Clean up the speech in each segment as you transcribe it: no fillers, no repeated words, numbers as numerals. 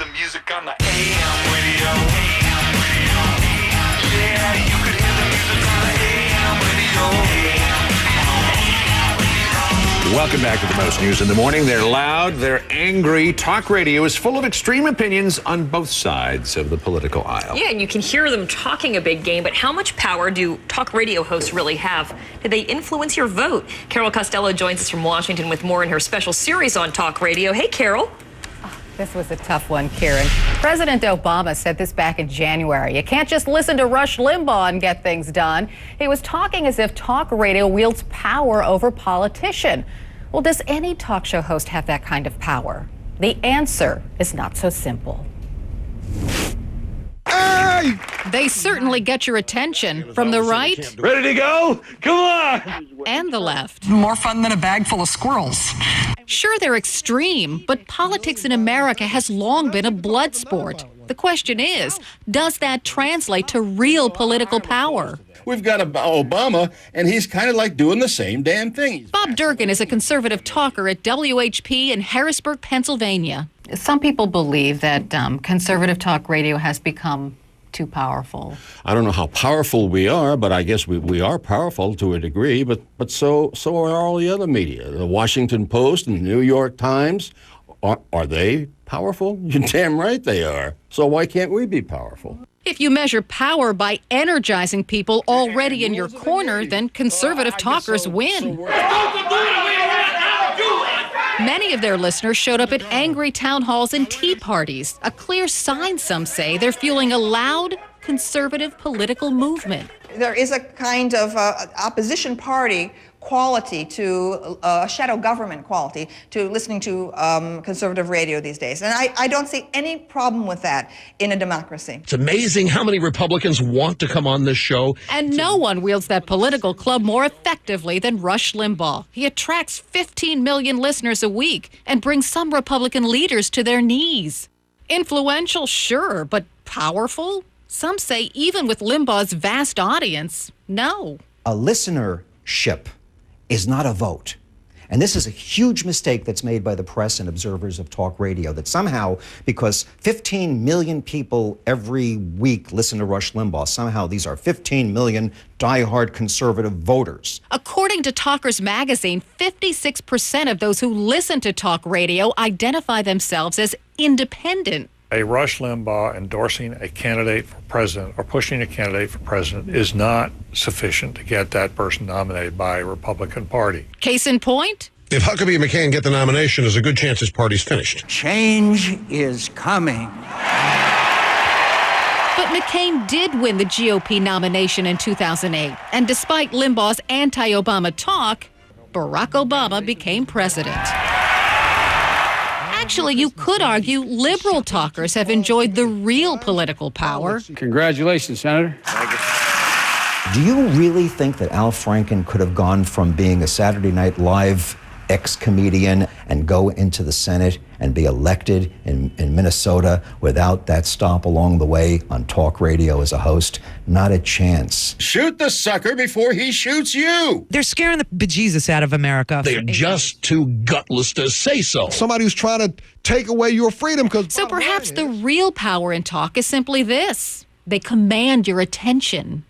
the music on the AM radio. Yeah, you could hear the music on the AM radio. Welcome back to the Most News in the Morning. They're loud, they're angry. Talk radio is full of extreme opinions on both sides of the political aisle. Yeah, and you can hear them talking a big game, but how much power do talk radio hosts really have? Do they influence your vote? Carol Costello joins us from Washington with more in her special series on talk radio. Hey, Carol. This was a tough one, Karen. President Obama said this back in January. You can't just listen to Rush Limbaugh and get things done. He was talking as if talk radio wields power over politicians. Well, does any talk show host have that kind of power? The answer is not so simple. Hey! They certainly get your attention from the right. Ready to go? Come on! And the left. More fun than a bag full of squirrels. Sure, they're extreme, but politics in America has long been a blood sport. The question is, does that translate to real political power? We've got Obama, and he's kind of like doing the same damn thing. Bob Durkin is a conservative talker at WHP in Harrisburg, Pennsylvania. Some people believe that conservative talk radio has become too powerful. I don't know how powerful we are, but I guess we are powerful to a degree, but so are all the other media. The Washington Post and the New York Times, are they powerful? You're damn right they are. So why can't we be powerful? If you measure power by energizing people already in your corner, then conservative talkers win. Many of their listeners showed up at angry town halls and tea parties, a clear sign, some say, they're fueling a loud, conservative political movement. There is a kind of opposition party quality to a shadow government quality to listening to conservative radio these days. And I don't see any problem with that in a democracy. It's amazing how many Republicans want to come on this show. And no one wields that political club more effectively than Rush Limbaugh. He attracts 15 million listeners a week and brings some Republican leaders to their knees. Influential, sure, but powerful? Some say even with Limbaugh's vast audience, no. A listenership is not a vote. And this is a huge mistake that's made by the press and observers of talk radio, that somehow, because 15 million people every week listen to Rush Limbaugh, somehow these are 15 million diehard conservative voters. According to Talkers Magazine, 56% of those who listen to talk radio identify themselves as independent. A Rush Limbaugh endorsing a candidate for president or pushing a candidate for president is not sufficient to get that person nominated by a Republican Party. Case in point? If Huckabee and McCain get the nomination, there's a good chance his party's finished. Change is coming. But McCain did win the GOP nomination in 2008. And despite Limbaugh's anti-Obama talk, Barack Obama became president. Actually, you could argue liberal talkers have enjoyed the real political power. Congratulations, Senator. Do you really think that Al Franken could have gone from being a Saturday Night Live ex-comedian and go into the Senate and be elected in Minnesota without that stop along the way on talk radio as a host? Not a chance. Shoot the sucker before he shoots you. They're scaring the bejesus out of America. They're just too gutless to say so. Somebody who's trying to take away your freedom. So perhaps the real power in talk is simply this: they command your attention.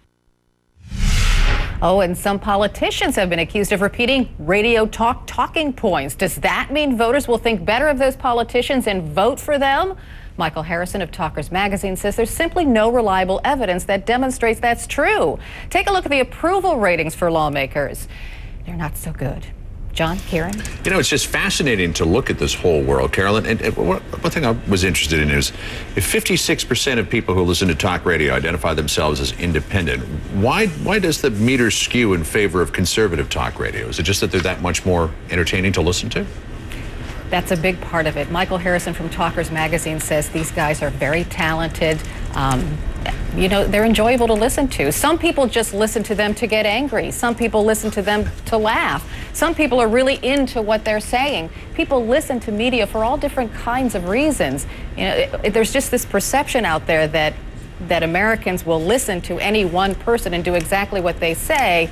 Oh, and some politicians have been accused of repeating radio talk talking points. Does that mean voters will think better of those politicians and vote for them? Michael Harrison of Talkers Magazine says there's simply no reliable evidence that demonstrates that's true. Take a look at the approval ratings for lawmakers. They're not so good. John, Karen? You know, it's just fascinating to look at this whole world, Carolyn. And one thing I was interested in is if 56% of people who listen to talk radio identify themselves as independent, why does the meter skew in favor of conservative talk radio? Is it just that they're that much more entertaining to listen to? That's a big part of it. Michael Harrison from Talkers Magazine says these guys are very talented. You know, they're enjoyable to listen to. Some people just listen to them to get angry. Some people listen to them to laugh. Some people are really into what they're saying. People listen to media for all different kinds of reasons. You know, there's just this perception out there that Americans will listen to any one person and do exactly what they say.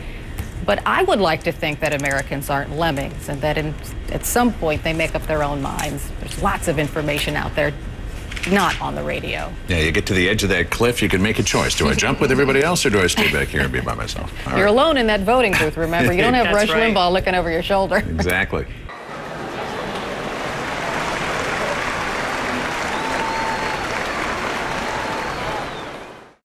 But I would like to think that Americans aren't lemmings and that at some point they make up their own minds. There's lots of information out there. not on the radio. Yeah, you get to the edge of that cliff, you can make a choice. Do I jump with everybody else or do I stay back here and be by myself? All You're right. alone in that voting booth, remember. You don't have That's Rush right. Limbaugh looking over your shoulder. Exactly.